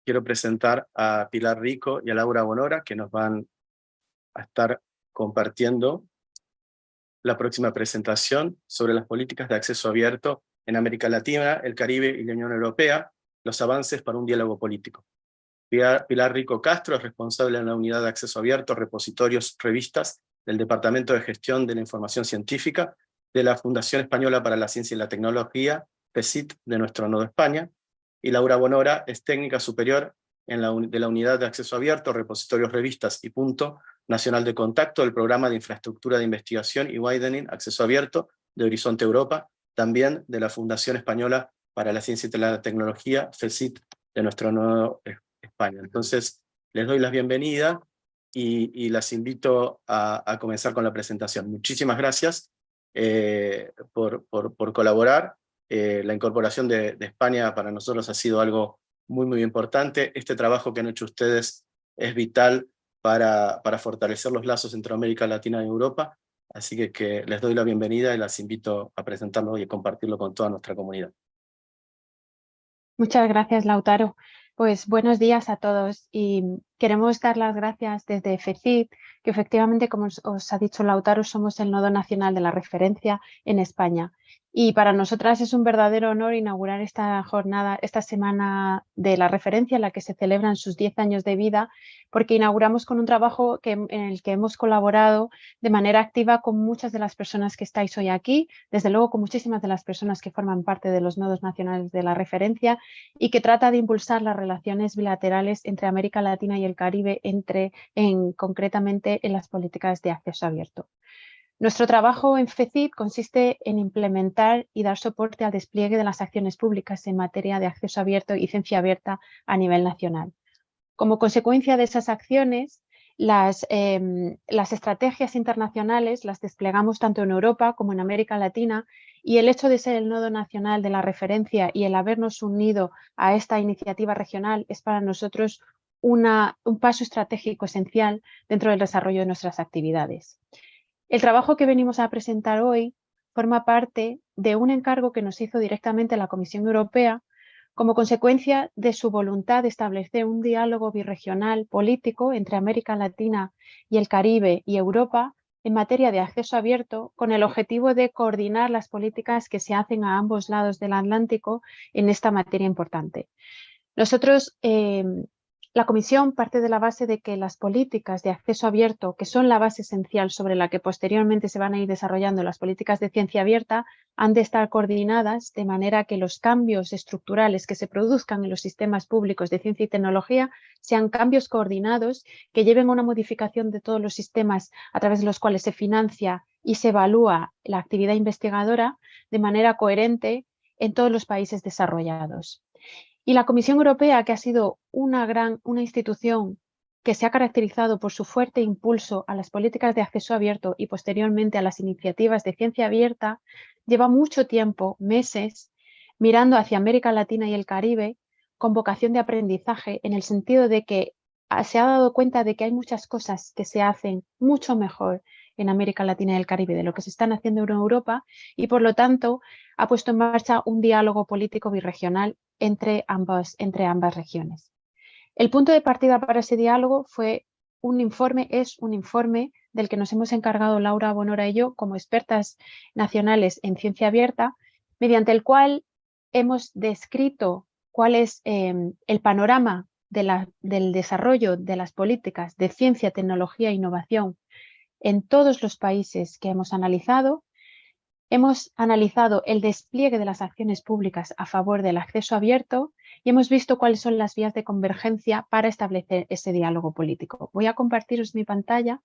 quiero presentar a Pilar Rico y a Laura Bonora, que nos van a estar compartiendo la próxima presentación sobre las políticas de acceso abierto en América Latina, el Caribe y la Unión Europea, los avances para un diálogo político. Pilar Rico Castro es responsable en la Unidad de Acceso Abierto, Repositorios, Revistas del Departamento de Gestión de la Información Científica de la Fundación Española para la Ciencia y la Tecnología, FECIT, de nuestro nodo España, y Laura Bonora es técnica superior de la Unidad de Acceso Abierto, Repositorios, Revistas y Punto Nacional de Contacto del Programa de Infraestructura de Investigación y Widening Acceso Abierto de Horizonte Europa, también de la Fundación Española para la Ciencia y la Tecnología, FECIT, de nuestro nodo España. Entonces, les doy la bienvenida y las invito a comenzar con la presentación. Muchísimas gracias por colaborar. La incorporación de España para nosotros ha sido algo muy importante. Este trabajo que han hecho ustedes es vital para fortalecer los lazos entre América Latina y Europa, así que les doy la bienvenida y las invito a presentarlo y a compartirlo con toda nuestra comunidad. Muchas gracias, Lautaro. Pues buenos días a todos y queremos dar las gracias desde FECIT, que efectivamente, como os ha dicho Lautaro, somos el nodo nacional de la referencia en España. Y para nosotras es un verdadero honor inaugurar esta jornada, esta semana de la referencia en la que se celebran sus 10 años de vida, porque inauguramos con un trabajo en el que hemos colaborado de manera activa con muchas de las personas que estáis hoy aquí, desde luego con muchísimas de las personas que forman parte de los nodos nacionales de la referencia y que trata de impulsar las relaciones bilaterales entre América Latina y el Caribe, concretamente en las políticas de acceso abierto. Nuestro trabajo en FECIT consiste en implementar y dar soporte al despliegue de las acciones públicas en materia de acceso abierto y ciencia abierta a nivel nacional. Como consecuencia de esas acciones, las estrategias internacionales las desplegamos tanto en Europa como en América Latina, y el hecho de ser el nodo nacional de la referencia y el habernos unido a esta iniciativa regional es para nosotros un paso estratégico esencial dentro del desarrollo de nuestras actividades. El trabajo que venimos a presentar hoy forma parte de un encargo que nos hizo directamente la Comisión Europea como consecuencia de su voluntad de establecer un diálogo birregional político entre América Latina y el Caribe y Europa en materia de acceso abierto, con el objetivo de coordinar las políticas que se hacen a ambos lados del Atlántico en esta materia importante. Nosotros, la Comisión parte de la base de que las políticas de acceso abierto, que son la base esencial sobre la que posteriormente se van a ir desarrollando las políticas de ciencia abierta, han de estar coordinadas de manera que los cambios estructurales que se produzcan en los sistemas públicos de ciencia y tecnología sean cambios coordinados que lleven a una modificación de todos los sistemas a través de los cuales se financia y se evalúa la actividad investigadora de manera coherente en todos los países desarrollados. Y la Comisión Europea, que ha sido una institución que se ha caracterizado por su fuerte impulso a las políticas de acceso abierto y posteriormente a las iniciativas de ciencia abierta, lleva mucho tiempo, meses, mirando hacia América Latina y el Caribe con vocación de aprendizaje, en el sentido de que se ha dado cuenta de que hay muchas cosas que se hacen mucho mejor en América Latina y el Caribe de lo que se están haciendo en Europa, y por lo tanto ha puesto en marcha un diálogo político birregional entre ambas regiones. El punto de partida para ese diálogo es un informe del que nos hemos encargado Laura Bonora y yo como expertas nacionales en ciencia abierta, mediante el cual hemos descrito cuál es el panorama del desarrollo de las políticas de ciencia, tecnología e innovación en todos los países que hemos analizado. Hemos analizado el despliegue de las acciones públicas a favor del acceso abierto y hemos visto cuáles son las vías de convergencia para establecer ese diálogo político. Voy a compartiros mi pantalla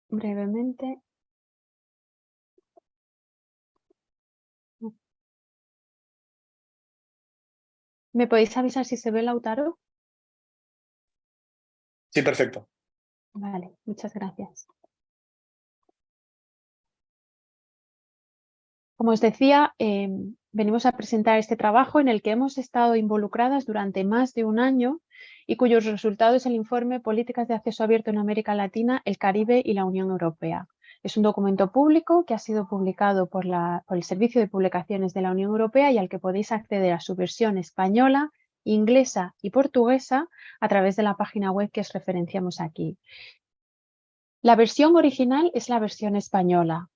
brevemente. ¿Me podéis avisar si se ve, Lautaro? Sí, perfecto. Vale, muchas gracias. Como os decía, venimos a presentar este trabajo en el que hemos estado involucradas durante más de un año y cuyos resultados es el informe Políticas de Acceso Abierto en América Latina, el Caribe y la Unión Europea. Es un documento público que ha sido publicado por el Servicio de Publicaciones de la Unión Europea y al que podéis acceder a su versión española, inglesa y portuguesa a través de la página web que os referenciamos aquí. La versión original es la versión española.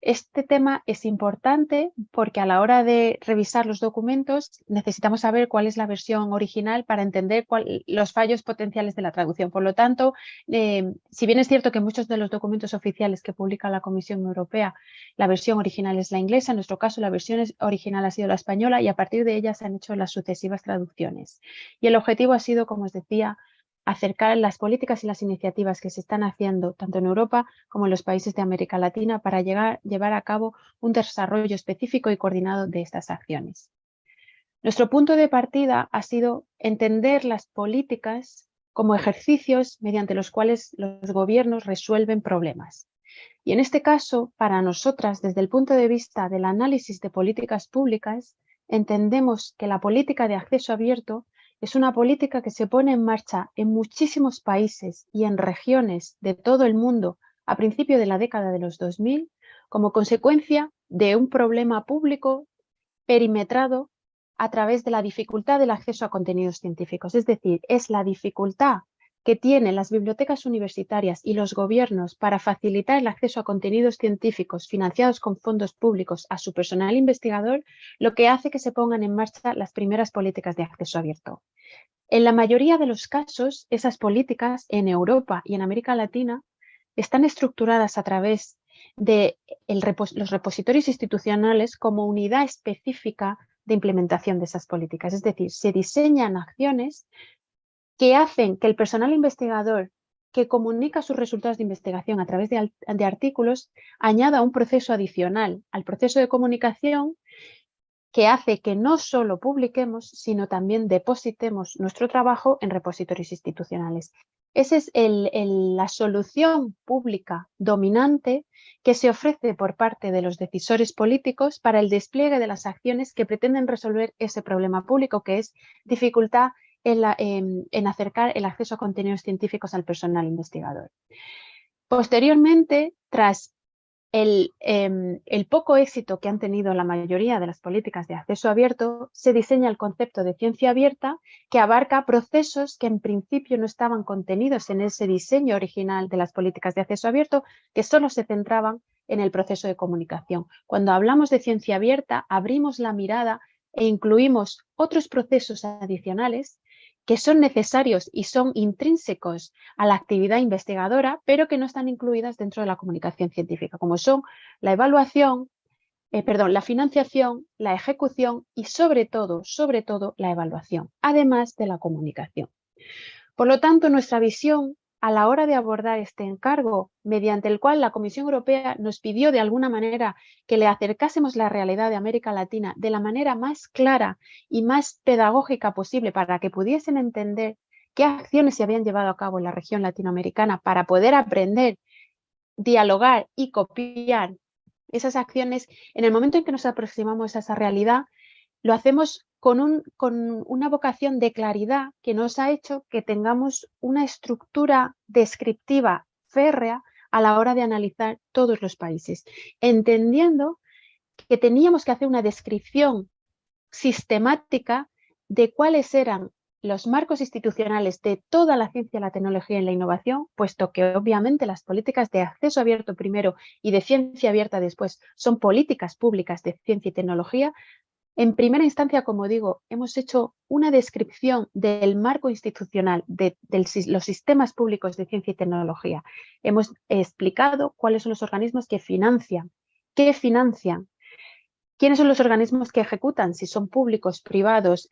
Este tema es importante porque a la hora de revisar los documentos necesitamos saber cuál es la versión original para entender los fallos potenciales de la traducción. Por lo tanto, si bien es cierto que muchos de los documentos oficiales que publica la Comisión Europea, la versión original es la inglesa, en nuestro caso la versión original ha sido la española y a partir de ella se han hecho las sucesivas traducciones. Y el objetivo ha sido, como os decía, acercar las políticas y las iniciativas que se están haciendo tanto en Europa como en los países de América Latina para llevar a cabo un desarrollo específico y coordinado de estas acciones. Nuestro punto de partida ha sido entender las políticas como ejercicios mediante los cuales los gobiernos resuelven problemas. Y en este caso, para nosotras, desde el punto de vista del análisis de políticas públicas, entendemos que la política de acceso abierto es una política que se pone en marcha en muchísimos países y en regiones de todo el mundo a principios de la década de los 2000 como consecuencia de un problema público perimetrado a través de la dificultad del acceso a contenidos científicos. Es decir, es la dificultad que tienen las bibliotecas universitarias y los gobiernos para facilitar el acceso a contenidos científicos financiados con fondos públicos a su personal investigador, lo que hace que se pongan en marcha las primeras políticas de acceso abierto. En la mayoría de los casos, esas políticas en Europa y en América Latina están estructuradas a través de los repositorios institucionales como unidad específica de implementación de esas políticas. Es decir, se diseñan acciones que hacen que el personal investigador que comunica sus resultados de investigación a través de artículos añada un proceso adicional al proceso de comunicación que hace que no solo publiquemos, sino también depositemos nuestro trabajo en repositorios institucionales. Esa es la solución pública dominante que se ofrece por parte de los decisores políticos para el despliegue de las acciones que pretenden resolver ese problema público, que es dificultad en acercar el acceso a contenidos científicos al personal investigador. Posteriormente, tras el poco éxito que han tenido la mayoría de las políticas de acceso abierto, se diseña el concepto de ciencia abierta que abarca procesos que en principio no estaban contenidos en ese diseño original de las políticas de acceso abierto, que solo se centraban en el proceso de comunicación. Cuando hablamos de ciencia abierta, abrimos la mirada e incluimos otros procesos adicionales que son necesarios y son intrínsecos a la actividad investigadora, pero que no están incluidas dentro de la comunicación científica, como son la evaluación, la financiación, la ejecución y sobre todo, la evaluación, además de la comunicación. Por lo tanto, nuestra visión a la hora de abordar este encargo, mediante el cual la Comisión Europea nos pidió de alguna manera que le acercásemos la realidad de América Latina de la manera más clara y más pedagógica posible para que pudiesen entender qué acciones se habían llevado a cabo en la región latinoamericana para poder aprender, dialogar y copiar esas acciones, en el momento en que nos aproximamos a esa realidad, lo hacemos con una vocación de claridad que nos ha hecho que tengamos una estructura descriptiva férrea a la hora de analizar todos los países, entendiendo que teníamos que hacer una descripción sistemática de cuáles eran los marcos institucionales de toda la ciencia, la tecnología y la innovación, puesto que obviamente las políticas de acceso abierto primero y de ciencia abierta después son políticas públicas de ciencia y tecnología. En primera instancia, como digo, hemos hecho una descripción del marco institucional de los sistemas públicos de ciencia y tecnología. Hemos explicado cuáles son los organismos que financian, qué financian, quiénes son los organismos que ejecutan, si son públicos, privados,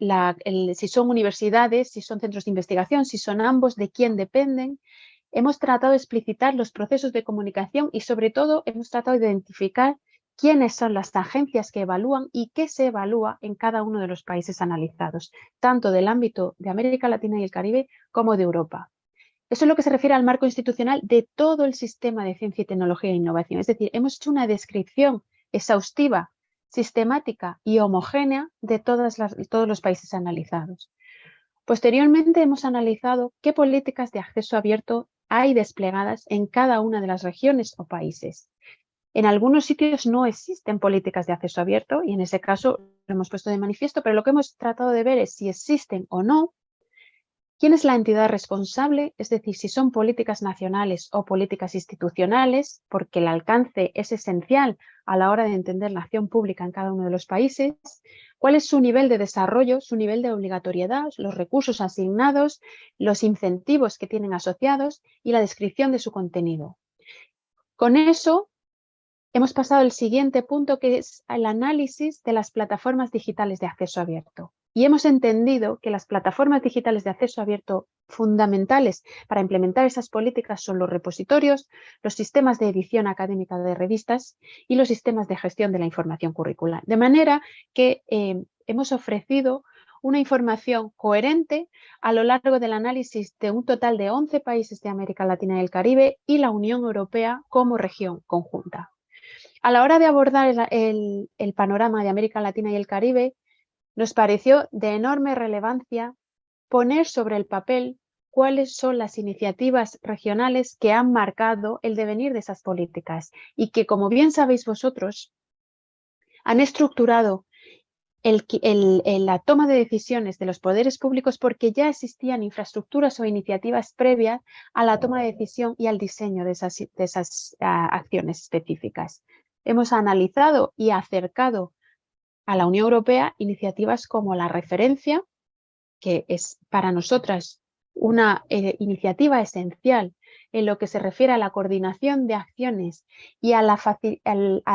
si son universidades, si son centros de investigación, si son ambos, de quién dependen. Hemos tratado de explicitar los procesos de comunicación y sobre todo hemos tratado de identificar quiénes son las agencias que evalúan y qué se evalúa en cada uno de los países analizados, tanto del ámbito de América Latina y el Caribe como de Europa. Eso es lo que se refiere al marco institucional de todo el sistema de ciencia y tecnología e innovación. Es decir, hemos hecho una descripción exhaustiva, sistemática y homogénea de todos los países analizados. Posteriormente hemos analizado qué políticas de acceso abierto hay desplegadas en cada una de las regiones o países. En algunos sitios no existen políticas de acceso abierto y en ese caso lo hemos puesto de manifiesto, pero lo que hemos tratado de ver es si existen o no, quién es la entidad responsable, es decir, si son políticas nacionales o políticas institucionales, porque el alcance es esencial a la hora de entender la acción pública en cada uno de los países, cuál es su nivel de desarrollo, su nivel de obligatoriedad, los recursos asignados, los incentivos que tienen asociados y la descripción de su contenido. Con eso hemos pasado al siguiente punto, que es el análisis de las plataformas digitales de acceso abierto. Y hemos entendido que las plataformas digitales de acceso abierto fundamentales para implementar esas políticas son los repositorios, los sistemas de edición académica de revistas y los sistemas de gestión de la información curricular. De manera que hemos ofrecido una información coherente a lo largo del análisis de un total de 11 países de América Latina y el Caribe y la Unión Europea como región conjunta. A la hora de abordar el panorama de América Latina y el Caribe, nos pareció de enorme relevancia poner sobre el papel cuáles son las iniciativas regionales que han marcado el devenir de esas políticas y que, como bien sabéis vosotros, han estructurado la toma de decisiones de los poderes públicos porque ya existían infraestructuras o iniciativas previas a la toma de decisión y al diseño de esas acciones específicas. Hemos analizado y acercado a la Unión Europea iniciativas como la referencia, que es para nosotras una iniciativa esencial en lo que se refiere a la coordinación de acciones y a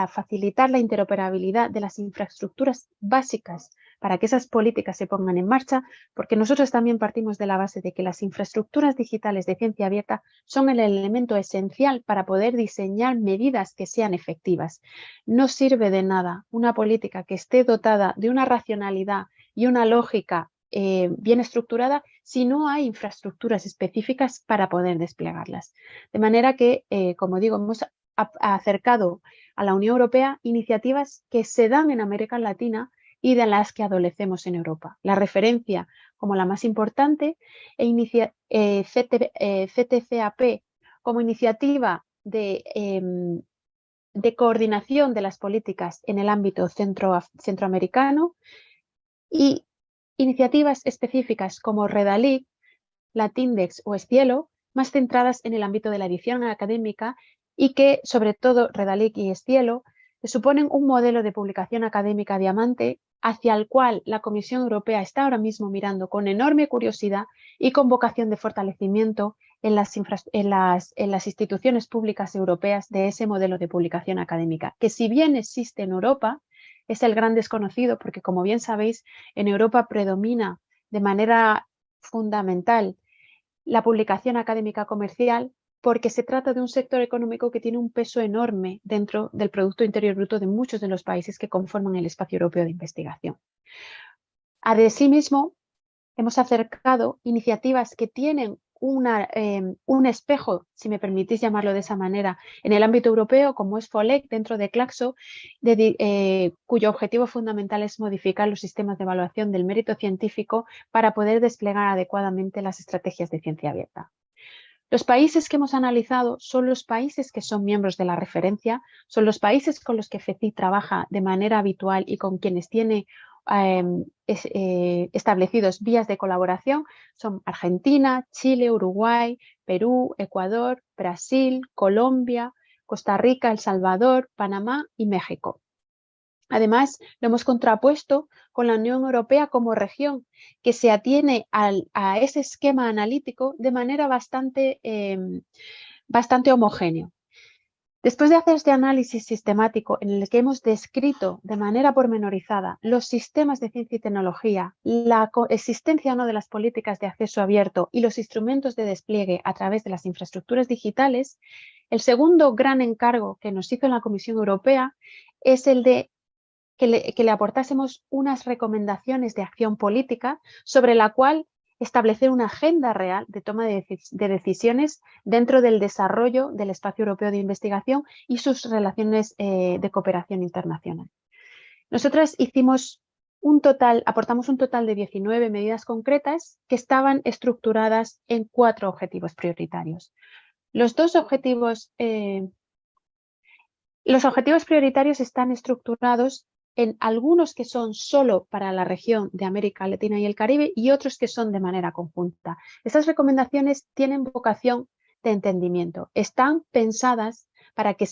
facilitar la interoperabilidad de las infraestructuras básicas para que esas políticas se pongan en marcha, porque nosotros también partimos de la base de que las infraestructuras digitales de ciencia abierta son el elemento esencial para poder diseñar medidas que sean efectivas. No sirve de nada una política que esté dotada de una racionalidad y una lógica bien estructurada si no hay infraestructuras específicas para poder desplegarlas. De manera que, como digo, hemos acercado a la Unión Europea iniciativas que se dan en América Latina y de las que adolecemos en Europa. La referencia como la más importante, CTCAP como iniciativa de coordinación de las políticas en el ámbito centroamericano y iniciativas específicas como Redalic, Latindex o Scielo, más centradas en el ámbito de la edición académica y que, sobre todo, Redalic y Scielo suponen un modelo de publicación académica diamante hacia el cual la Comisión Europea está ahora mismo mirando con enorme curiosidad y con vocación de fortalecimiento en las instituciones públicas europeas de ese modelo de publicación académica, que si bien existe en Europa, es el gran desconocido porque, como bien sabéis, en Europa predomina de manera fundamental la publicación académica comercial porque se trata de un sector económico que tiene un peso enorme dentro del Producto Interior Bruto de muchos de los países que conforman el espacio europeo de investigación. Asimismo, hemos acercado iniciativas que tienen un espejo, si me permitís llamarlo de esa manera, en el ámbito europeo, como es FOLEC dentro de Claxo, cuyo objetivo fundamental es modificar los sistemas de evaluación del mérito científico para poder desplegar adecuadamente las estrategias de ciencia abierta. Los países que hemos analizado son los países que son miembros de la referencia, son los países con los que FECID trabaja de manera habitual y con quienes tiene establecidos vías de colaboración. Son Argentina, Chile, Uruguay, Perú, Ecuador, Brasil, Colombia, Costa Rica, El Salvador, Panamá y México. Además, lo hemos contrapuesto con la Unión Europea como región, que se atiene a ese esquema analítico de manera bastante homogéneo. Después de hacer este análisis sistemático en el que hemos descrito de manera pormenorizada los sistemas de ciencia y tecnología, la existencia o no de las políticas de acceso abierto y los instrumentos de despliegue a través de las infraestructuras digitales, el segundo gran encargo que nos hizo la Comisión Europea es el de que le aportásemos unas recomendaciones de acción política sobre la cual establecer una agenda real de toma de decisiones dentro del desarrollo del espacio europeo de investigación y sus relaciones de cooperación internacional. Nosotras aportamos un total de 19 medidas concretas que estaban estructuradas en 4 objetivos prioritarios. Los objetivos prioritarios están estructurados en algunos que son solo para la región de América Latina y el Caribe y otros que son de manera conjunta. Estas recomendaciones tienen vocación de entendimiento. Están pensadas para que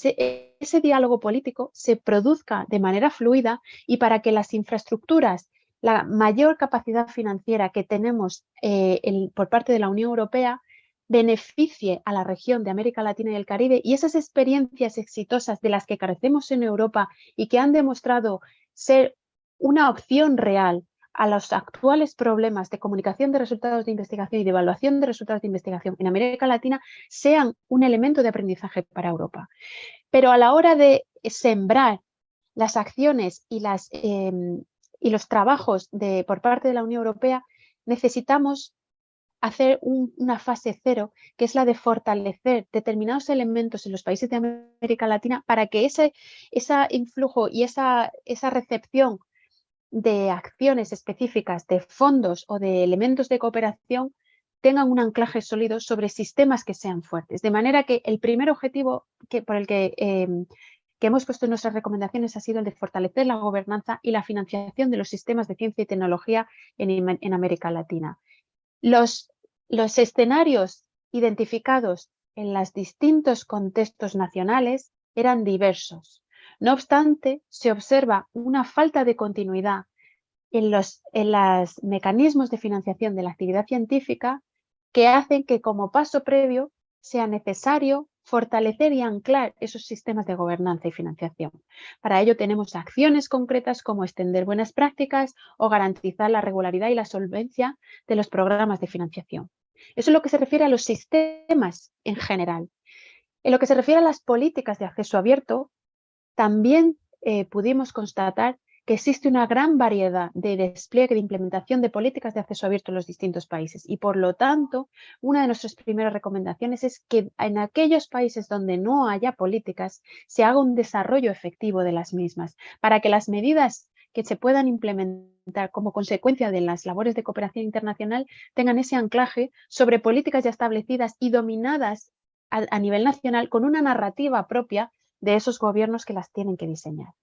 ese diálogo político se produzca de manera fluida y para que las infraestructuras, la mayor capacidad financiera que tenemos por parte de la Unión Europea, beneficie a la región de América Latina y el Caribe, y esas experiencias exitosas de las que carecemos en Europa y que han demostrado ser una opción real a los actuales problemas de comunicación de resultados de investigación y de evaluación de resultados de investigación en América Latina, sean un elemento de aprendizaje para Europa. Pero a la hora de sembrar las acciones y los trabajos por parte de la Unión Europea, necesitamos hacer una fase cero, que es la de fortalecer determinados elementos en los países de América Latina para que ese influjo y esa recepción de acciones específicas, de fondos o de elementos de cooperación tengan un anclaje sólido sobre sistemas que sean fuertes. De manera que el primer objetivo por el que hemos puesto en nuestras recomendaciones ha sido el de fortalecer la gobernanza y la financiación de los sistemas de ciencia y tecnología en América Latina. Los escenarios identificados en los distintos contextos nacionales eran diversos. No obstante, se observa una falta de continuidad en los mecanismos de financiación de la actividad científica que hacen que como paso previo sea necesario fortalecer y anclar esos sistemas de gobernanza y financiación. Para ello tenemos acciones concretas como extender buenas prácticas o garantizar la regularidad y la solvencia de los programas de financiación. Eso es lo que se refiere a los sistemas en general. En lo que se refiere a las políticas de acceso abierto, también pudimos constatar que existe una gran variedad de despliegue de implementación de políticas de acceso abierto en los distintos países y, por lo tanto, una de nuestras primeras recomendaciones es que en aquellos países donde no haya políticas se haga un desarrollo efectivo de las mismas para que las medidas que se puedan implementar como consecuencia de las labores de cooperación internacional tengan ese anclaje sobre políticas ya establecidas y dominadas a nivel nacional con una narrativa propia de esos gobiernos que las tienen que diseñar.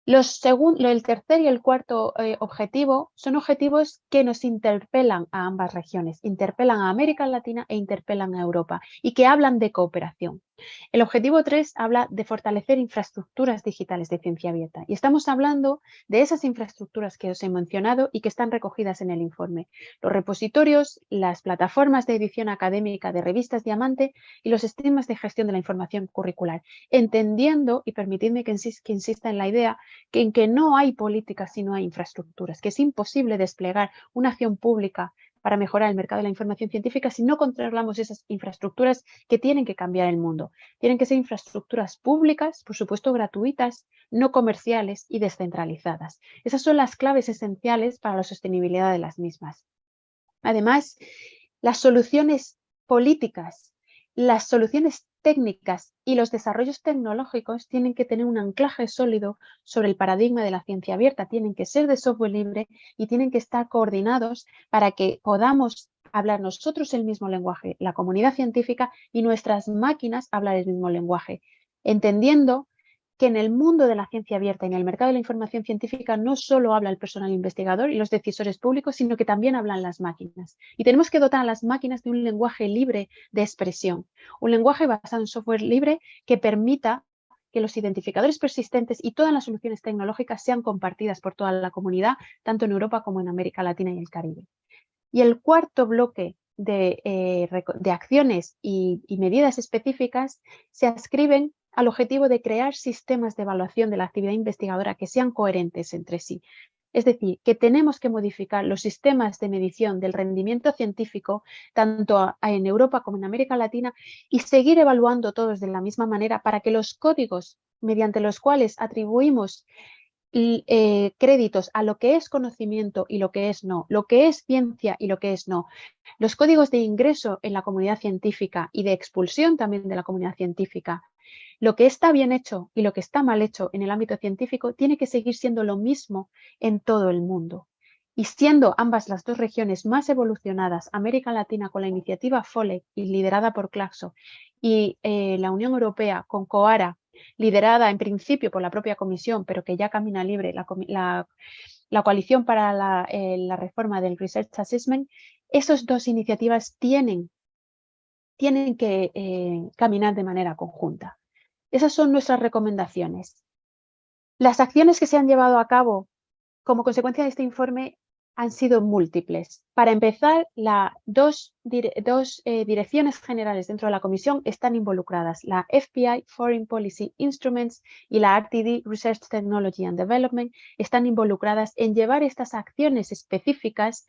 El tercer y el cuarto objetivo son objetivos que nos interpelan a ambas regiones, interpelan a América Latina e interpelan a Europa y que hablan de cooperación. El objetivo 3 habla de fortalecer infraestructuras digitales de ciencia abierta y estamos hablando de esas infraestructuras que os he mencionado y que están recogidas en el informe. Los repositorios, las plataformas de edición académica de revistas Diamante y los sistemas de gestión de la información curricular, entendiendo, y permitidme que insista en la idea, en que no hay políticas si no hay infraestructuras, que es imposible desplegar una acción pública para mejorar el mercado de la información científica si no controlamos esas infraestructuras que tienen que cambiar el mundo. Tienen que ser infraestructuras públicas, por supuesto gratuitas, no comerciales y descentralizadas. Esas son las claves esenciales para la sostenibilidad de las mismas. Además, las soluciones políticas, las soluciones técnicas y los desarrollos tecnológicos tienen que tener un anclaje sólido sobre el paradigma de la ciencia abierta, tienen que ser de software libre y tienen que estar coordinados para que podamos hablar nosotros el mismo lenguaje, la comunidad científica y nuestras máquinas hablar el mismo lenguaje, entendiendo que en el mundo de la ciencia abierta y en el mercado de la información científica no solo habla el personal investigador y los decisores públicos, sino que también hablan las máquinas. Y tenemos que dotar a las máquinas de un lenguaje libre de expresión, un lenguaje basado en software libre que permita que los identificadores persistentes y todas las soluciones tecnológicas sean compartidas por toda la comunidad, tanto en Europa como en América Latina y el Caribe. Y el cuarto bloque de acciones y medidas específicas se adscriben al objetivo de crear sistemas de evaluación de la actividad investigadora que sean coherentes entre sí. Es decir, que tenemos que modificar los sistemas de medición del rendimiento científico, tanto en Europa como en América Latina, y seguir evaluando todos de la misma manera para que los códigos mediante los cuales atribuimos créditos a lo que es conocimiento y lo que es no, lo que es ciencia y lo que es no. Los códigos de ingreso en la comunidad científica y de expulsión también de la comunidad científica, lo que está bien hecho y lo que está mal hecho en el ámbito científico tiene que seguir siendo lo mismo en todo el mundo. Y siendo ambas las dos regiones más evolucionadas, América Latina con la iniciativa FOLEC y liderada por Claxo, y la Unión Europea con COARA, liderada en principio por la propia Comisión, pero que ya camina libre, la Coalición para la Reforma del Research Assessment, esas dos iniciativas tienen que caminar de manera conjunta. Esas son nuestras recomendaciones. Las acciones que se han llevado a cabo como consecuencia de este informe han sido múltiples. Para empezar, dos direcciones generales dentro de la Comisión están involucradas, la FPI, Foreign Policy Instruments, y la RTD, Research Technology and Development, están involucradas en llevar estas acciones específicas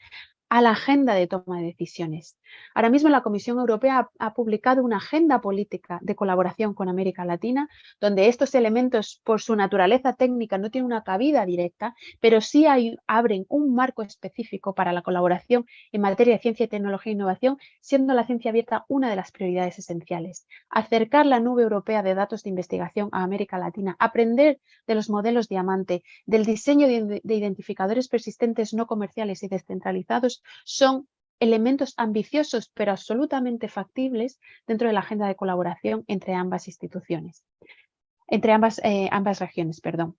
a la agenda de toma de decisiones. Ahora mismo la Comisión Europea ha publicado una agenda política de colaboración con América Latina, donde estos elementos, por su naturaleza técnica, no tienen una cabida directa, pero sí abren un marco específico para la colaboración en materia de ciencia, tecnología e innovación, siendo la ciencia abierta una de las prioridades esenciales. Acercar la nube europea de datos de investigación a América Latina, aprender de los modelos diamante, del diseño de identificadores persistentes no comerciales y descentralizados, son elementos ambiciosos pero absolutamente factibles dentro de la agenda de colaboración entre ambas instituciones, entre ambas regiones, perdón.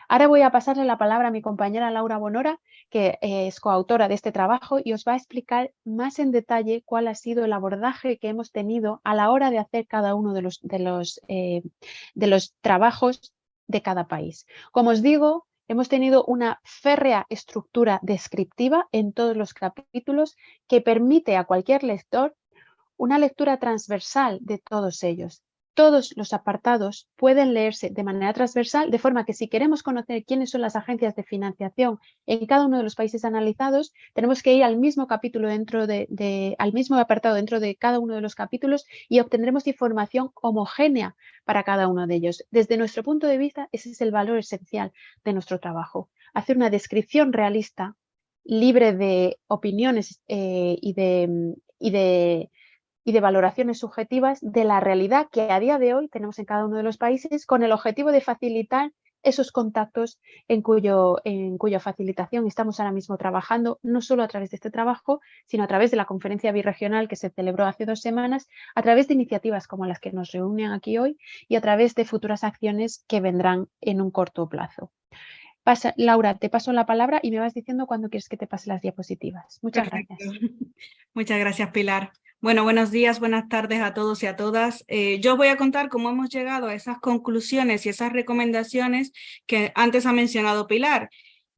Ahora voy a pasarle la palabra a mi compañera Laura Bonora, que es coautora de este trabajo y os va a explicar más en detalle cuál ha sido el abordaje que hemos tenido a la hora de hacer cada uno de los trabajos de cada país. Como os digo, hemos tenido una férrea estructura descriptiva en todos los capítulos que permite a cualquier lector una lectura transversal de todos ellos. Todos los apartados pueden leerse de manera transversal, de forma que si queremos conocer quiénes son las agencias de financiación en cada uno de los países analizados, tenemos que ir al mismo capítulo al mismo apartado dentro de cada uno de los capítulos y obtendremos información homogénea para cada uno de ellos. Desde nuestro punto de vista, ese es el valor esencial de nuestro trabajo. Hacer una descripción realista, libre de opiniones y de valoraciones subjetivas de la realidad que a día de hoy tenemos en cada uno de los países, con el objetivo de facilitar esos contactos en cuya facilitación estamos ahora mismo trabajando, no solo a través de este trabajo, sino a través de la conferencia birregional que se celebró hace 2 semanas, a través de iniciativas como las que nos reúnen aquí hoy y a través de futuras acciones que vendrán en un corto plazo. Laura, te paso la palabra y me vas diciendo cuándo quieres que te pase las diapositivas. Muchas Perfecto. gracias. Muchas gracias, Pilar. Bueno, buenos días, buenas tardes a todos y a todas. Yo os voy a contar cómo hemos llegado a esas conclusiones y esas recomendaciones que antes ha mencionado Pilar.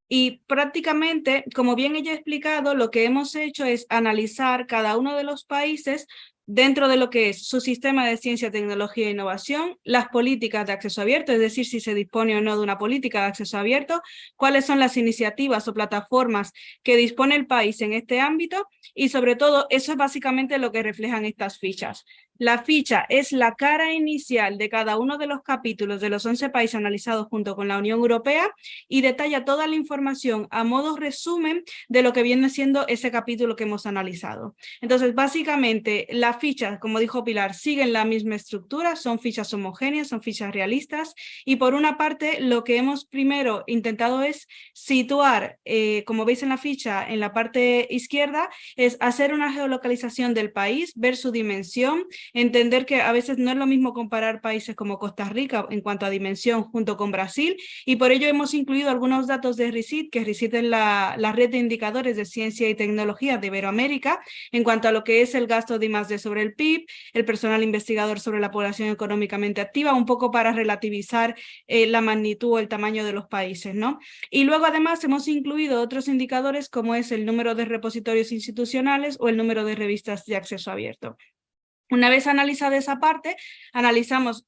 Y prácticamente, como bien ella ha explicado, lo que hemos hecho es analizar cada uno de los países dentro de lo que es su sistema de ciencia, tecnología e innovación, las políticas de acceso abierto, es decir, si se dispone o no de una política de acceso abierto, cuáles son las iniciativas o plataformas que dispone el país en este ámbito y sobre todo eso es básicamente lo que reflejan estas fichas. La ficha es la cara inicial de cada uno de los capítulos de los 11 países analizados junto con la Unión Europea y detalla toda la información a modo resumen de lo que viene siendo ese capítulo que hemos analizado. Entonces, básicamente, las fichas, como dijo Pilar, siguen la misma estructura, son fichas homogéneas, son fichas realistas y por una parte, lo que hemos primero intentado es situar, como veis en la ficha, en la parte izquierda, es hacer una geolocalización del país, ver su dimensión, entender que a veces no es lo mismo comparar países como Costa Rica en cuanto a dimensión junto con Brasil y por ello hemos incluido algunos datos de RICIT, que RICIT es la red de indicadores de ciencia y tecnología de Iberoamérica en cuanto a lo que es el gasto de I+D sobre el PIB, el personal investigador sobre la población económicamente activa, un poco para relativizar la magnitud o el tamaño de los países, ¿no? Y luego además hemos incluido otros indicadores como es el número de repositorios institucionales o el número de revistas de acceso abierto. Una vez analizada esa parte, analizamos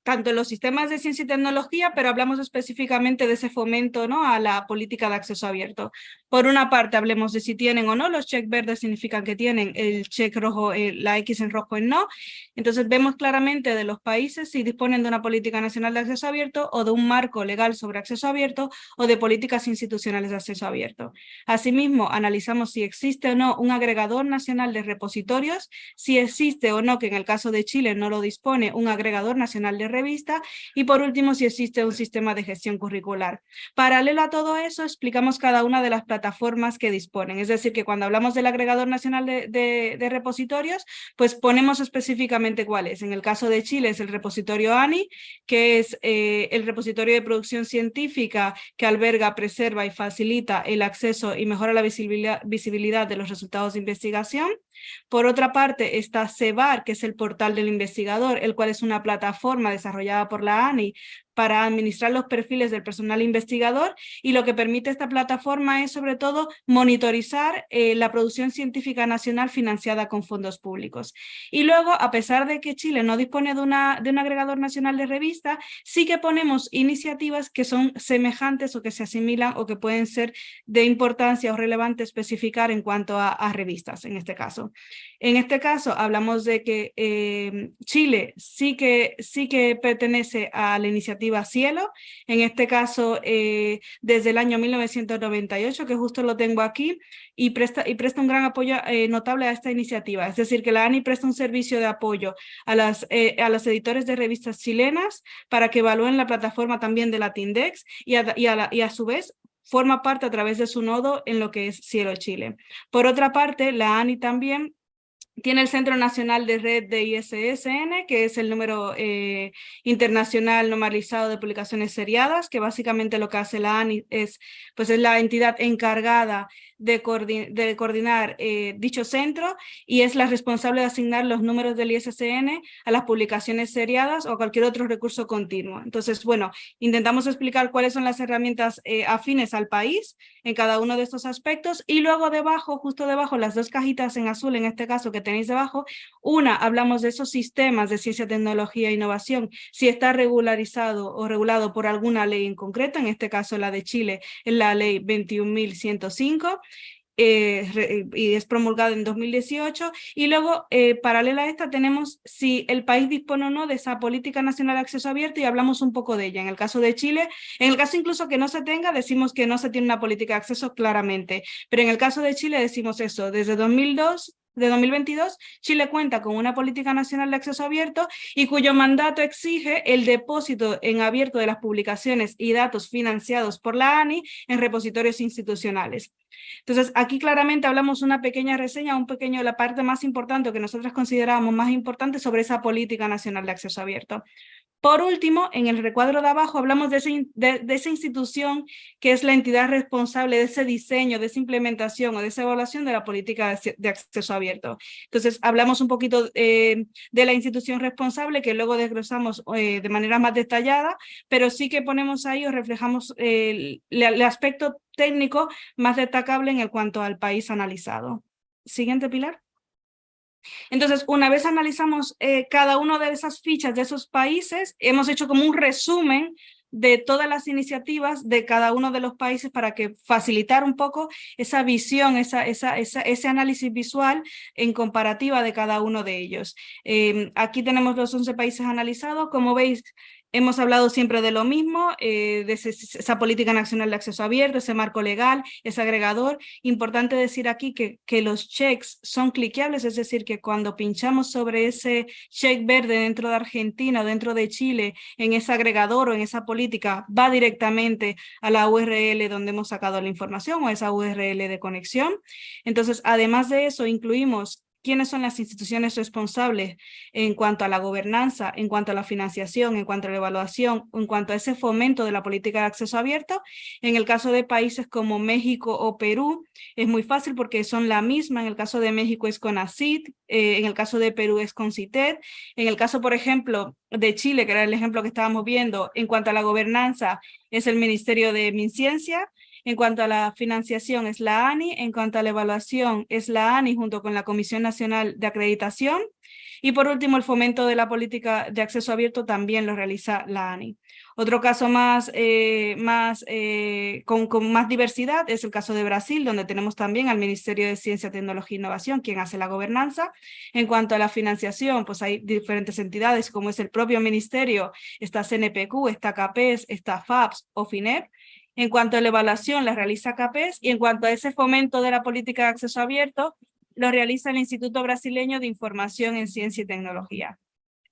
tanto los sistemas de ciencia y tecnología, pero hablamos específicamente de ese fomento, ¿no?, a la política de acceso abierto. Por una parte, hablemos de si tienen o no, los check verdes significan que tienen, el check rojo, la X en rojo en no. Entonces vemos claramente de los países si disponen de una política nacional de acceso abierto o de un marco legal sobre acceso abierto o de políticas institucionales de acceso abierto. Asimismo, analizamos si existe o no un agregador nacional de repositorios, si existe o no, que en el caso de Chile no lo dispone, un agregador nacional de revista y por último si existe un sistema de gestión curricular. Paralelo a todo eso explicamos cada una de las plataformas que disponen, es decir que cuando hablamos del agregador nacional de repositorios pues ponemos específicamente cuál es. En el caso de Chile es el repositorio ANI, que es el repositorio de producción científica que alberga, preserva y facilita el acceso y mejora la visibilidad de los resultados de investigación. Por otra parte está CEBAR, que es el portal del investigador, el cual es una plataforma desarrollada por la ANI para administrar los perfiles del personal investigador, y lo que permite esta plataforma es sobre todo monitorizar la producción científica nacional financiada con fondos públicos. Y luego, a pesar de que Chile no dispone de un agregador nacional de revista, sí que ponemos iniciativas que son semejantes o que se asimilan o que pueden ser de importancia o relevante especificar en cuanto a revistas en este caso. En este caso hablamos de que Chile sí que pertenece a la iniciativa Cielo, en este caso desde el año 1998, que justo lo tengo aquí, y presta un gran apoyo notable a esta iniciativa. Es decir, que la ANI presta un servicio de apoyo a los editores de revistas chilenas para que evalúen la plataforma también de Latindex y a su vez forma parte a través de su nodo en lo que es Cielo Chile. Por otra parte, la ANI también tiene el Centro Nacional de Red de ISSN, que es el número internacional normalizado de publicaciones seriadas, que básicamente lo que hace la ANI es la entidad encargada de coordinar dicho centro y es la responsable de asignar los números del ISSN a las publicaciones seriadas o a cualquier otro recurso continuo. Entonces, bueno, intentamos explicar cuáles son las herramientas afines al país en cada uno de estos aspectos y luego debajo, justo debajo, las dos cajitas en azul en este caso que tenéis debajo, una, hablamos de esos sistemas de ciencia, tecnología e innovación, si está regularizado o regulado por alguna ley en concreto, en este caso la de Chile es la ley 21.105, y es promulgada en 2018, y luego paralela a esta tenemos si el país dispone o no de esa política nacional de acceso abierto y hablamos un poco de ella. En el caso de Chile, en el caso incluso que no se tenga, decimos que no se tiene una política de acceso claramente, pero en el caso de Chile decimos eso, desde 2022, Chile cuenta con una política nacional de acceso abierto y cuyo mandato exige el depósito en abierto de las publicaciones y datos financiados por la ANI en repositorios institucionales. Entonces, aquí claramente hablamos una pequeña reseña, la parte más importante que nosotros considerábamos más importante sobre esa política nacional de acceso abierto. Por último, en el recuadro de abajo hablamos de esa institución que es la entidad responsable de ese diseño, de esa implementación o de esa evaluación de la política de acceso abierto. Entonces, hablamos un poquito de la institución responsable que luego desglosamos de manera más detallada, pero sí que ponemos ahí o reflejamos el aspecto técnico más destacable en cuanto al país analizado. Siguiente, Pilar. Entonces, una vez analizamos cada una de esas fichas de esos países, hemos hecho como un resumen de todas las iniciativas de cada uno de los países para que facilitar un poco esa visión, ese análisis visual en comparativa de cada uno de ellos. Aquí tenemos los 11 países analizados. Como veis, hemos hablado siempre de lo mismo, de esa política nacional de acceso abierto, ese marco legal, ese agregador. Importante decir aquí que los checks son cliqueables, es decir, que cuando pinchamos sobre ese check verde dentro de Argentina o dentro de Chile, en ese agregador o en esa política, va directamente a la URL donde hemos sacado la información o esa URL de conexión. Entonces, además de eso, incluimos quiénes son las instituciones responsables en cuanto a la gobernanza, en cuanto a la financiación, en cuanto a la evaluación, en cuanto a ese fomento de la política de acceso abierto. En el caso de países como México o Perú, es muy fácil porque son la misma. En el caso de México es con ACID, en el caso de Perú es con CITED. En el caso, por ejemplo, de Chile, que era el ejemplo que estábamos viendo, en cuanto a la gobernanza, es el Ministerio de MinCiencia. En cuanto a la financiación es la ANI, en cuanto a la evaluación es la ANI junto con la Comisión Nacional de Acreditación y por último el fomento de la política de acceso abierto también lo realiza la ANI. Otro caso con más diversidad es el caso de Brasil, donde tenemos también al Ministerio de Ciencia, Tecnología e Innovación, quien hace la gobernanza. En cuanto a la financiación, pues hay diferentes entidades como es el propio ministerio, está CNPq, está CAPES, está FAPS o FINEP. En cuanto a la evaluación, la realiza CAPES y en cuanto a ese fomento de la política de acceso abierto, lo realiza el Instituto Brasileño de Información en Ciencia y Tecnología.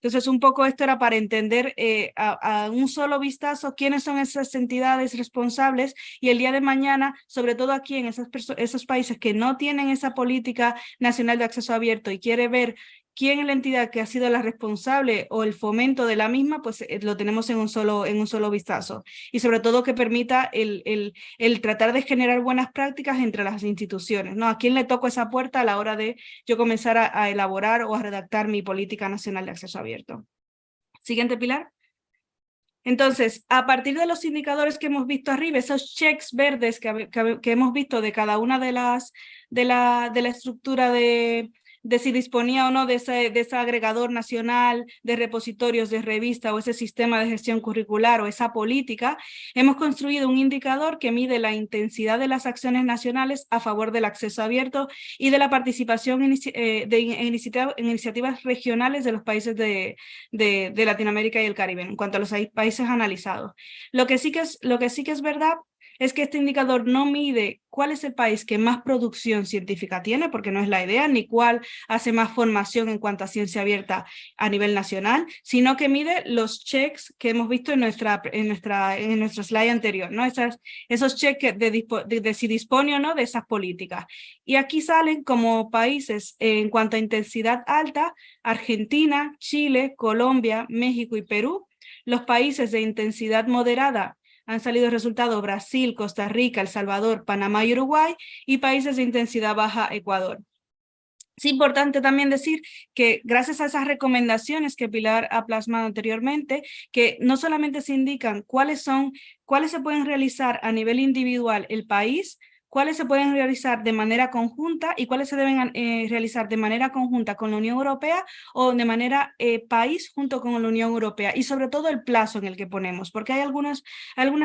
Entonces, un poco esto era para entender a un solo vistazo quiénes son esas entidades responsables y el día de mañana, sobre todo aquí en esos países que no tienen esa política nacional de acceso abierto y quiere ver quién es la entidad que ha sido la responsable o el fomento de la misma, pues lo tenemos en un solo vistazo. Y sobre todo que permita el tratar de generar buenas prácticas entre las instituciones, ¿no? ¿A quién le toco esa puerta a la hora de yo comenzar a elaborar o a redactar mi política nacional de acceso abierto? Siguiente, Pilar. Entonces, a partir de los indicadores que hemos visto arriba, esos checks verdes que hemos visto de cada una de la estructura de si disponía o no de ese agregador nacional de repositorios de revista o ese sistema de gestión curricular o esa política, hemos construido un indicador que mide la intensidad de las acciones nacionales a favor del acceso abierto y de la participación en iniciativas regionales de los países de Latinoamérica y el Caribe, en cuanto a los países analizados. Lo que sí que es verdad es que este indicador no mide cuál es el país que más producción científica tiene, porque no es la idea, ni cuál hace más formación en cuanto a ciencia abierta a nivel nacional, sino que mide los checks que hemos visto en nuestro slide anterior, ¿no? Esos checks de si dispone o no de esas políticas. Y aquí salen como países en cuanto a intensidad alta: Argentina, Chile, Colombia, México y Perú. Los países de intensidad moderada han salido resultados Brasil, Costa Rica, El Salvador, Panamá y Uruguay, y países de intensidad baja, Ecuador. Es importante también decir que gracias a esas recomendaciones que Pilar ha plasmado anteriormente, que no solamente se indican cuáles se pueden realizar a nivel individual el país, cuáles se pueden realizar de manera conjunta y cuáles se deben realizar de manera conjunta con la Unión Europea o de manera país junto con la Unión Europea, y sobre todo el plazo en el que ponemos, porque hay algunas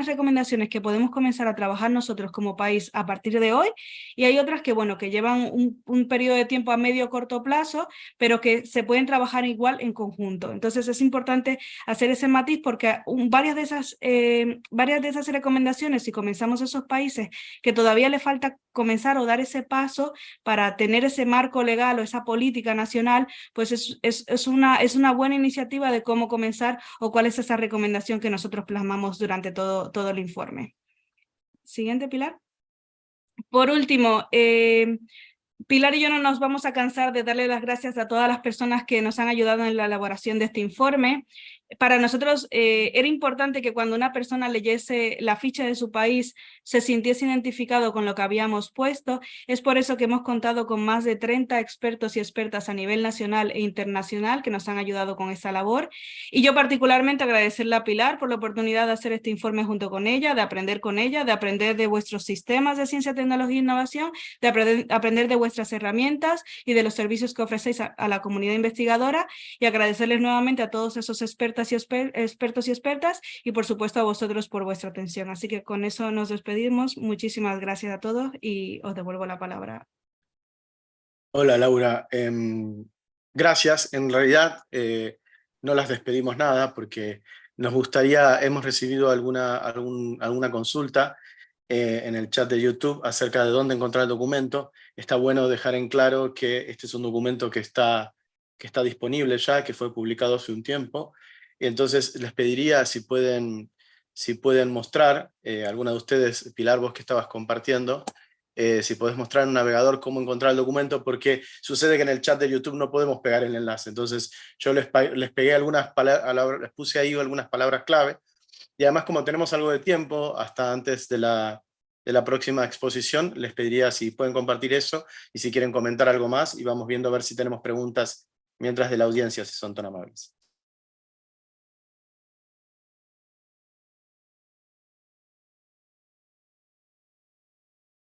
recomendaciones que podemos comenzar a trabajar nosotros como país a partir de hoy, y hay otras que, bueno, que llevan un periodo de tiempo a medio o corto plazo, pero que se pueden trabajar igual en conjunto. Entonces es importante hacer ese matiz, porque varias de esas recomendaciones, si comenzamos esos países que todavía le falta comenzar o dar ese paso para tener ese marco legal o esa política nacional, pues es una buena iniciativa de cómo comenzar o cuál es esa recomendación que nosotros plasmamos durante todo el informe. Siguiente, Pilar. Por último, Pilar y yo no nos vamos a cansar de darle las gracias a todas las personas que nos han ayudado en la elaboración de este informe. Para nosotros era importante que cuando una persona leyese la ficha de su país se sintiese identificado con lo que habíamos puesto. Es por eso que hemos contado con más de 30 expertos y expertas a nivel nacional e internacional que nos han ayudado con esa labor. Y yo particularmente agradecerle a Pilar por la oportunidad de hacer este informe junto con ella, de aprender con ella, de aprender de vuestros sistemas de ciencia, tecnología e innovación, de aprender de vuestras herramientas y de los servicios que ofrecéis a la comunidad investigadora, y agradecerles nuevamente a todos esos expertos y expertas, y por supuesto a vosotros por vuestra atención. Así que con eso nos despedimos. Muchísimas gracias a todos y os devuelvo la palabra. Hola Laura, gracias. En realidad no las despedimos nada porque nos gustaría, hemos recibido alguna consulta en el chat de YouTube acerca de dónde encontrar el documento. Está bueno dejar en claro que este es un documento que está disponible ya, que fue publicado hace un tiempo. Y entonces les pediría si pueden mostrar, alguna de ustedes, Pilar, vos que estabas compartiendo, si podés mostrar en un navegador cómo encontrar el documento, porque sucede que en el chat de YouTube no podemos pegar el enlace. Entonces yo les pegué algunas palabras, les puse ahí algunas palabras clave, y además como tenemos algo de tiempo hasta antes de la próxima exposición, les pediría si pueden compartir eso y si quieren comentar algo más, y vamos viendo a ver si tenemos preguntas mientras de la audiencia, si son tan amables.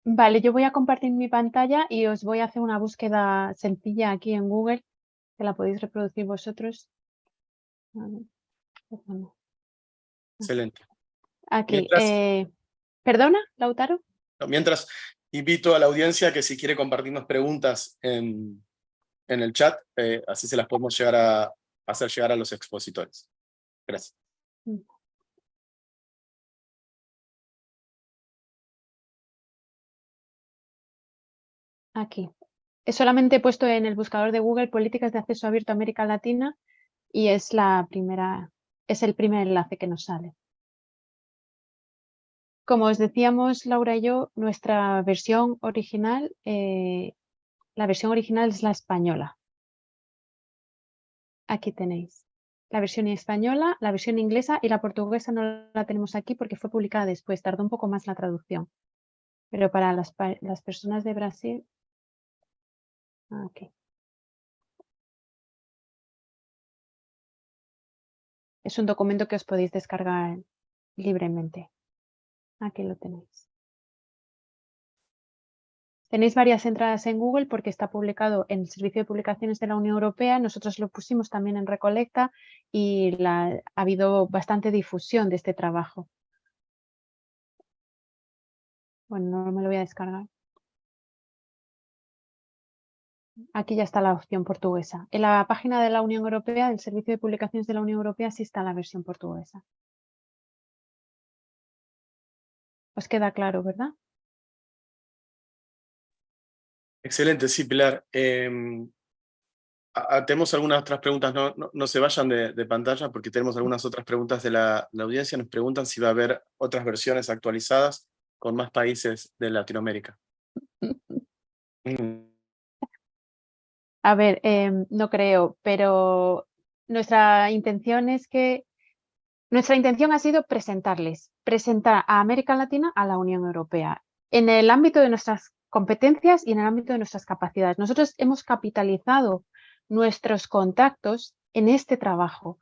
Vale, yo voy a compartir mi pantalla y os voy a hacer una búsqueda sencilla aquí en Google, que la podéis reproducir vosotros. Excelente. Aquí. ¿Perdona, Lautaro? Mientras invito a la audiencia que si quiere compartirnos preguntas en el chat, así se las podemos hacer llegar a los expositores. Gracias. Aquí. Solamente he puesto en el buscador de Google políticas de acceso abierto a América Latina y es el primer enlace que nos sale. Como os decíamos, Laura y yo, nuestra versión original, la versión original es la española. Aquí tenéis la versión española, la versión inglesa y la portuguesa no la tenemos aquí porque fue publicada después, tardó un poco más la traducción. Pero para las personas de Brasil, aquí. Es un documento que os podéis descargar libremente. Aquí lo tenéis. Tenéis varias entradas en Google porque está publicado en el Servicio de Publicaciones de la Unión Europea. Nosotros lo pusimos también en Recolecta y ha habido bastante difusión de este trabajo. Bueno, no me lo voy a descargar. Aquí ya está la opción portuguesa. En la página de la Unión Europea, del Servicio de Publicaciones de la Unión Europea, sí está la versión portuguesa. Os queda claro, ¿verdad? Excelente, sí, Pilar. Tenemos algunas otras preguntas, no se vayan de pantalla porque tenemos algunas otras preguntas de la audiencia. Nos preguntan si va a haber otras versiones actualizadas con más países de Latinoamérica. A ver, no creo, pero nuestra intención ha sido presentar a América Latina a la Unión Europea en el ámbito de nuestras competencias y en el ámbito de nuestras capacidades. Nosotros hemos capitalizado nuestros contactos en este trabajo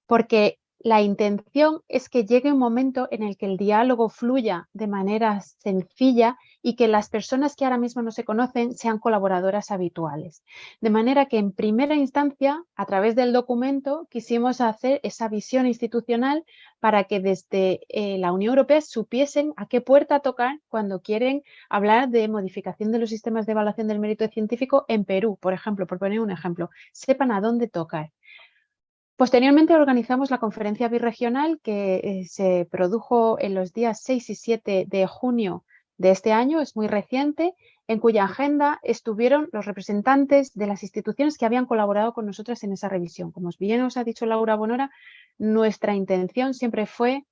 porque la intención es que llegue un momento en el que el diálogo fluya de manera sencilla y que las personas que ahora mismo no se conocen sean colaboradoras habituales. De manera que en primera instancia, a través del documento, quisimos hacer esa visión institucional para que desde la Unión Europea supiesen a qué puerta tocar cuando quieren hablar de modificación de los sistemas de evaluación del mérito científico en Perú, por ejemplo, por poner un ejemplo, sepan a dónde tocar. Posteriormente organizamos la conferencia birregional que se produjo en los días 6 y 7 de junio de este año, es muy reciente, en cuya agenda estuvieron los representantes de las instituciones que habían colaborado con nosotras en esa revisión. Como bien os ha dicho Laura Bonora, nuestra intención siempre fue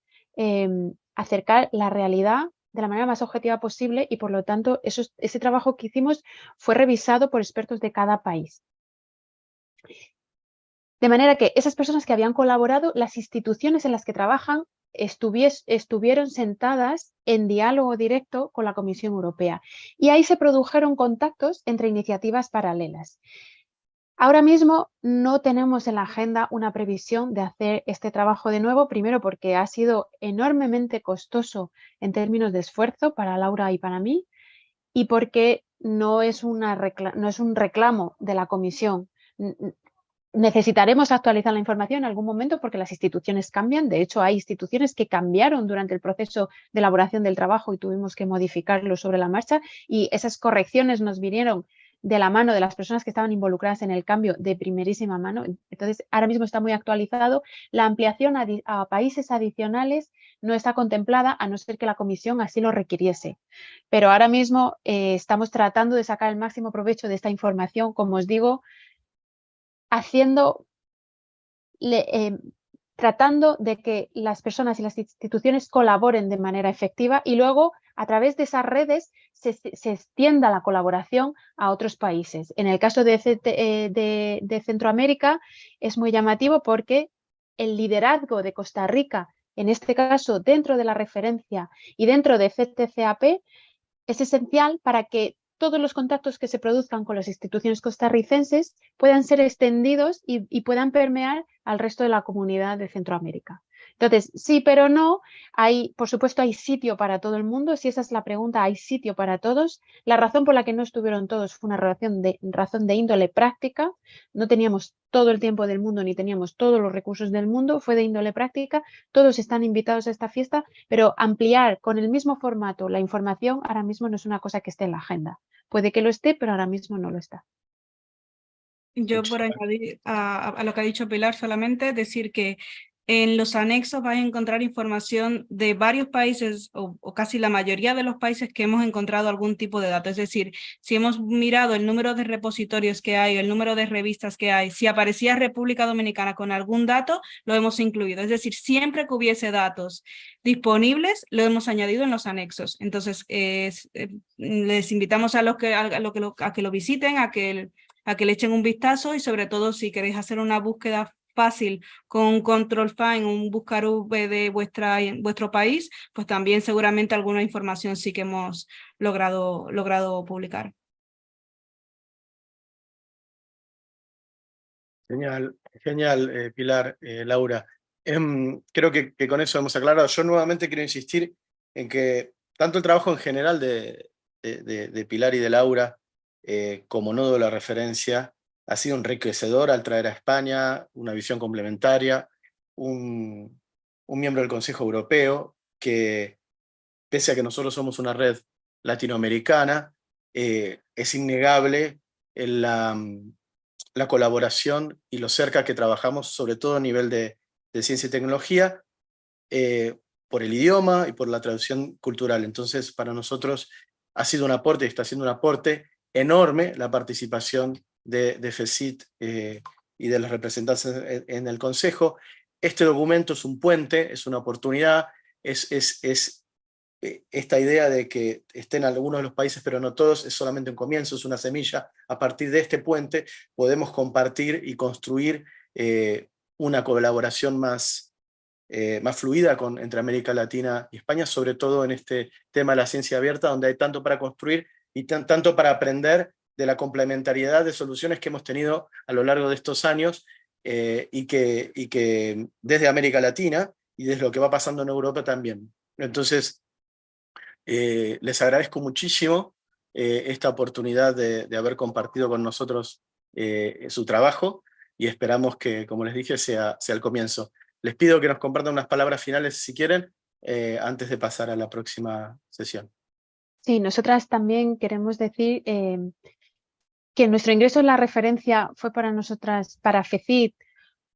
acercar la realidad de la manera más objetiva posible y por lo tanto ese trabajo que hicimos fue revisado por expertos de cada país. De manera que esas personas que habían colaborado, las instituciones en las que trabajan, estuvieron sentadas en diálogo directo con la Comisión Europea. Y ahí se produjeron contactos entre iniciativas paralelas. Ahora mismo no tenemos en la agenda una previsión de hacer este trabajo de nuevo, primero porque ha sido enormemente costoso en términos de esfuerzo para Laura y para mí, y porque no es un reclamo de la Comisión. Necesitaremos actualizar la información en algún momento porque las instituciones cambian. De hecho, hay instituciones que cambiaron durante el proceso de elaboración del trabajo y tuvimos que modificarlo sobre la marcha y esas correcciones nos vinieron de la mano de las personas que estaban involucradas en el cambio de primerísima mano. Entonces, ahora mismo está muy actualizado. La ampliación a países adicionales no está contemplada a no ser que la Comisión así lo requiriese. Pero ahora mismo estamos tratando de sacar el máximo provecho de esta información, como os digo, tratando de que las personas y las instituciones colaboren de manera efectiva y luego a través de esas redes se extienda la colaboración a otros países. En el caso de Centroamérica es muy llamativo porque el liderazgo de Costa Rica, en este caso dentro de la referencia y dentro de CTCAP, es esencial para que todos los contactos que se produzcan con las instituciones costarricenses puedan ser extendidos y puedan permear al resto de la comunidad de Centroamérica. Entonces, sí, pero no, por supuesto hay sitio para todo el mundo, si esa es la pregunta, hay sitio para todos. La razón por la que no estuvieron todos fue una razón de índole práctica, no teníamos todo el tiempo del mundo ni teníamos todos los recursos del mundo, fue de índole práctica, todos están invitados a esta fiesta, pero ampliar con el mismo formato la información ahora mismo no es una cosa que esté en la agenda. Puede que lo esté, pero ahora mismo no lo está. Yo por añadir a lo que ha dicho Pilar solamente decir que En los anexos vais a encontrar información de varios países o casi la mayoría de los países que hemos encontrado algún tipo de dato. Es decir, si hemos mirado el número de repositorios que hay, el número de revistas que hay, si aparecía República Dominicana con algún dato, lo hemos incluido. Es decir, siempre que hubiese datos disponibles, lo hemos añadido en los anexos. Entonces, les invitamos a que lo visiten, a que le echen un vistazo y sobre todo si queréis hacer una búsqueda fácil con un control find, un buscar V de vuestro país, pues también seguramente alguna información sí que hemos logrado publicar. Genial, genial, Pilar, Laura. Creo que con eso hemos aclarado. Yo nuevamente quiero insistir en que tanto el trabajo en general de Pilar y de Laura como nodo de la referencia ha sido enriquecedor al traer a España una visión complementaria, un miembro del Consejo Europeo que, pese a que nosotros somos una red latinoamericana, es innegable en la colaboración y lo cerca que trabajamos, sobre todo a nivel de ciencia y tecnología, por el idioma y por la traducción cultural. Entonces, para nosotros ha sido un aporte y está siendo un aporte enorme la participación de FECIT y de los representantes en el Consejo. Este documento es un puente, es una oportunidad, es esta idea de que estén algunos de los países pero no todos es solamente un comienzo, es una semilla. A partir de este puente podemos compartir y construir una colaboración más fluida entre América Latina y España, sobre todo en este tema de la ciencia abierta, donde hay tanto para construir y tanto para aprender de la complementariedad de soluciones que hemos tenido a lo largo de estos años y que desde América Latina y desde lo que va pasando en Europa también. Entonces, les agradezco muchísimo esta oportunidad de haber compartido con nosotros su trabajo y esperamos que, como les dije, sea el comienzo. Les pido que nos compartan unas palabras finales si quieren, antes de pasar a la próxima sesión. Sí, nosotras también queremos decir que nuestro ingreso en la referencia fue para nosotras, para FECIT,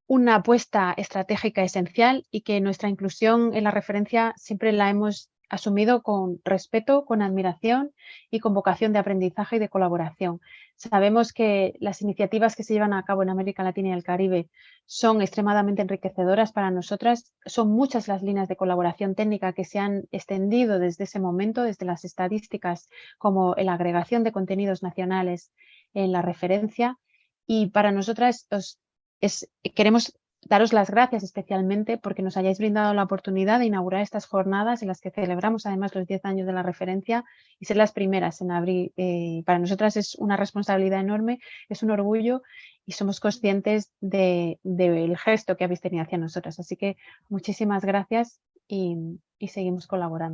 una apuesta estratégica esencial y que nuestra inclusión en la referencia siempre la hemos asumido con respeto, con admiración y con vocación de aprendizaje y de colaboración. Sabemos que las iniciativas que se llevan a cabo en América Latina y el Caribe son extremadamente enriquecedoras para nosotras. Son muchas las líneas de colaboración técnica que se han extendido desde ese momento, desde las estadísticas como la agregación de contenidos nacionales en la referencia. Y para nosotras queremos daros las gracias especialmente porque nos hayáis brindado la oportunidad de inaugurar estas jornadas en las que celebramos además los 10 años de la referencia y ser las primeras en abrir. Para nosotras es una responsabilidad enorme, es un orgullo y somos conscientes del gesto que habéis tenido hacia nosotras. Así que muchísimas gracias y seguimos colaborando.